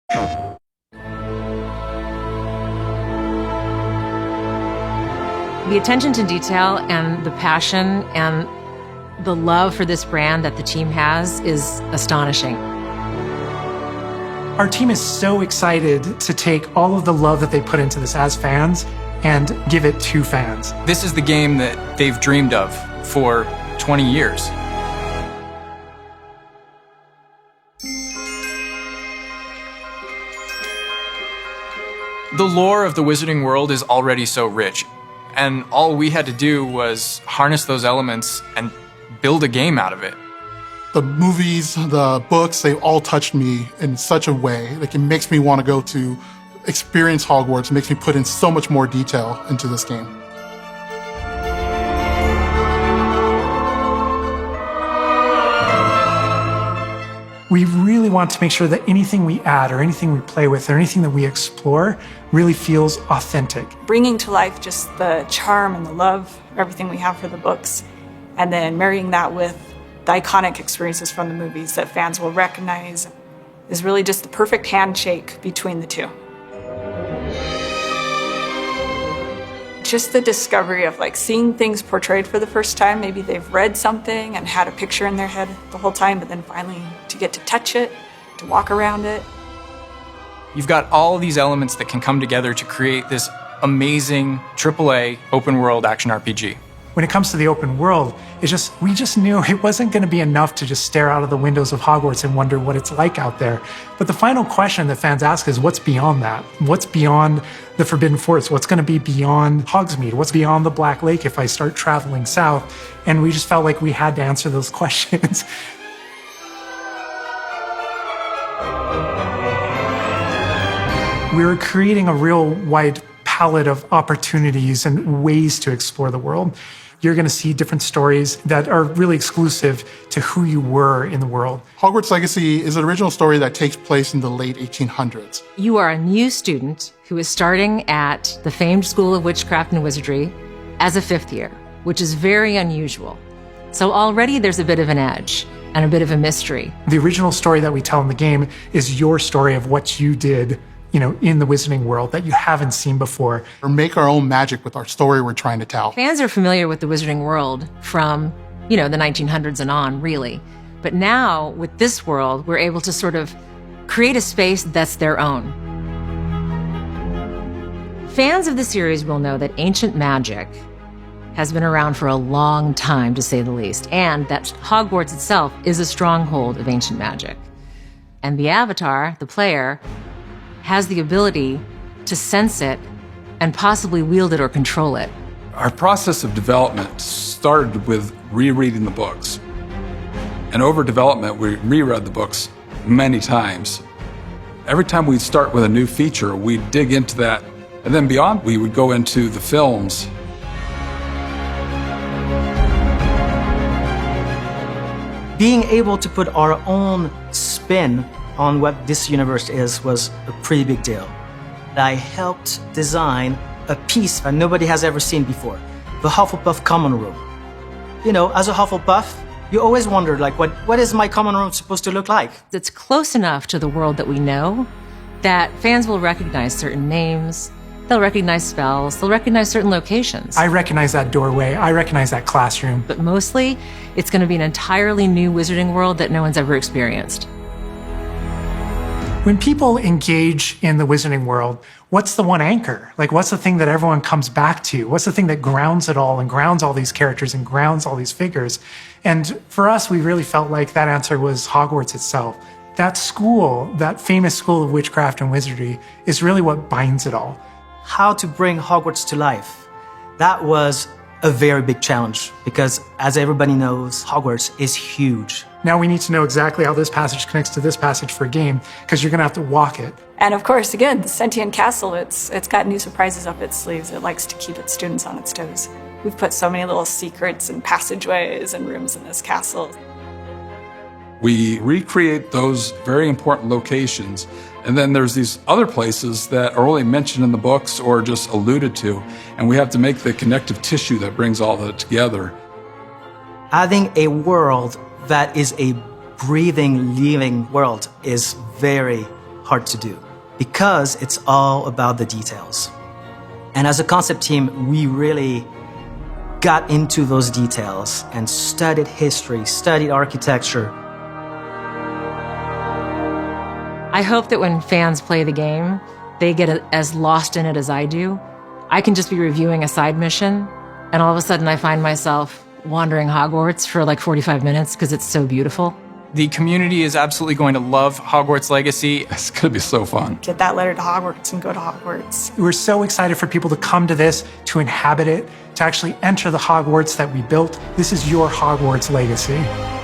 The attention to detail and the passion and the love for this brand that the team has is astonishing. Our team is so excited to take all of the love that they put into this as fans and give it to fans. This is the game that they've dreamed of for 20 years. The lore of the Wizarding World is already so rich, and all we had to do was harness those elements and build a game out of it. The movies, the books, they all touched me in such a way. Like, it makes me want to go to experience Hogwarts. It makes me put in so much more detail into this game. We really want to make sure that anything we add or anything we play with or anything that we explore really feels authentic. Bringing to life just the charm and the love, everything we have for the books, and then marrying that with the iconic experiences from the movies that fans will recognize is really just the perfect handshake between the two. Just the discovery of seeing things portrayed for the first time. Maybe they've read something and had a picture in their head the whole time, but then finally to get to touch it, to walk around it. You've got all of these elements that can come together to create this amazing AAA open world action RPG. When it comes to the open world, we just knew it wasn't going to be enough to just stare out of the windows of Hogwarts and wonder what it's like out there. But the final question that fans ask is, what's beyond that? What's beyond the Forbidden Forest? What's going to be beyond Hogsmeade? What's beyond the Black Lake if I start traveling south? And we just felt like we had to answer those questions. We were creating a real wide palette of opportunities and ways to explore the world. You're going to see different stories that are really exclusive to who you were in the world. Hogwarts Legacy is an original story that takes place in the late 1800s. You are a new student who is starting at the famed School of Witchcraft and Wizardry as a fifth year, which is very unusual. So already there's a bit of an edge and a bit of a mystery. The original story that we tell in the game is your story of what you did, in the Wizarding World that you haven't seen before. Or make our own magic with our story we're trying to tell. Fans are familiar with the Wizarding World from, the 1900s and on, really. But now, with this world, we're able to sort of create a space that's their own. Fans of the series will know that ancient magic has been around for a long time, to say the least, and that Hogwarts itself is a stronghold of ancient magic. And the Avatar, the player, has the ability to sense it and possibly wield it or control it. Our process of development started with rereading the books. And over development, we reread the books many times. Every time we'd start with a new feature, we'd dig into that. And then beyond, we would go into the films. Being able to put our own spin on what this universe is was a pretty big deal. I helped design a piece that nobody has ever seen before, the Hufflepuff common room. As a Hufflepuff, you always wonder, what is my common room supposed to look like? It's close enough to the world that we know that fans will recognize certain names, they'll recognize spells, they'll recognize certain locations. I recognize that doorway, I recognize that classroom. But mostly, it's going to be an entirely new Wizarding World that no one's ever experienced. When people engage in the Wizarding World, what's the one anchor? What's the thing that everyone comes back to? What's the thing that grounds it all and grounds all these characters and grounds all these figures? And for us, we really felt like that answer was Hogwarts itself. That school, that famous School of Witchcraft and Wizardry, is really what binds it all. How to bring Hogwarts to life. That was a very big challenge because, as everybody knows, Hogwarts is huge. Now we need to know exactly how this passage connects to this passage for a game, because you're going to have to walk it. And of course, again, the Sentient Castle, it's got new surprises up its sleeves. It likes to keep its students on its toes. We've put so many little secrets and passageways and rooms in this castle. We recreate those very important locations, and then there's these other places that are only mentioned in the books or just alluded to, and we have to make the connective tissue that brings all that together. Adding a world that is a breathing, living world is very hard to do because it's all about the details. And as a concept team, we really got into those details and studied history, studied architecture. I hope that when fans play the game, they get as lost in it as I do. I can just be reviewing a side mission, and all of a sudden I find myself wandering Hogwarts for like 45 minutes because it's so beautiful. The community is absolutely going to love Hogwarts Legacy. It's going to be so fun. Get that letter to Hogwarts and go to Hogwarts. We're so excited for people to come to this, to inhabit it, to actually enter the Hogwarts that we built. This is your Hogwarts legacy.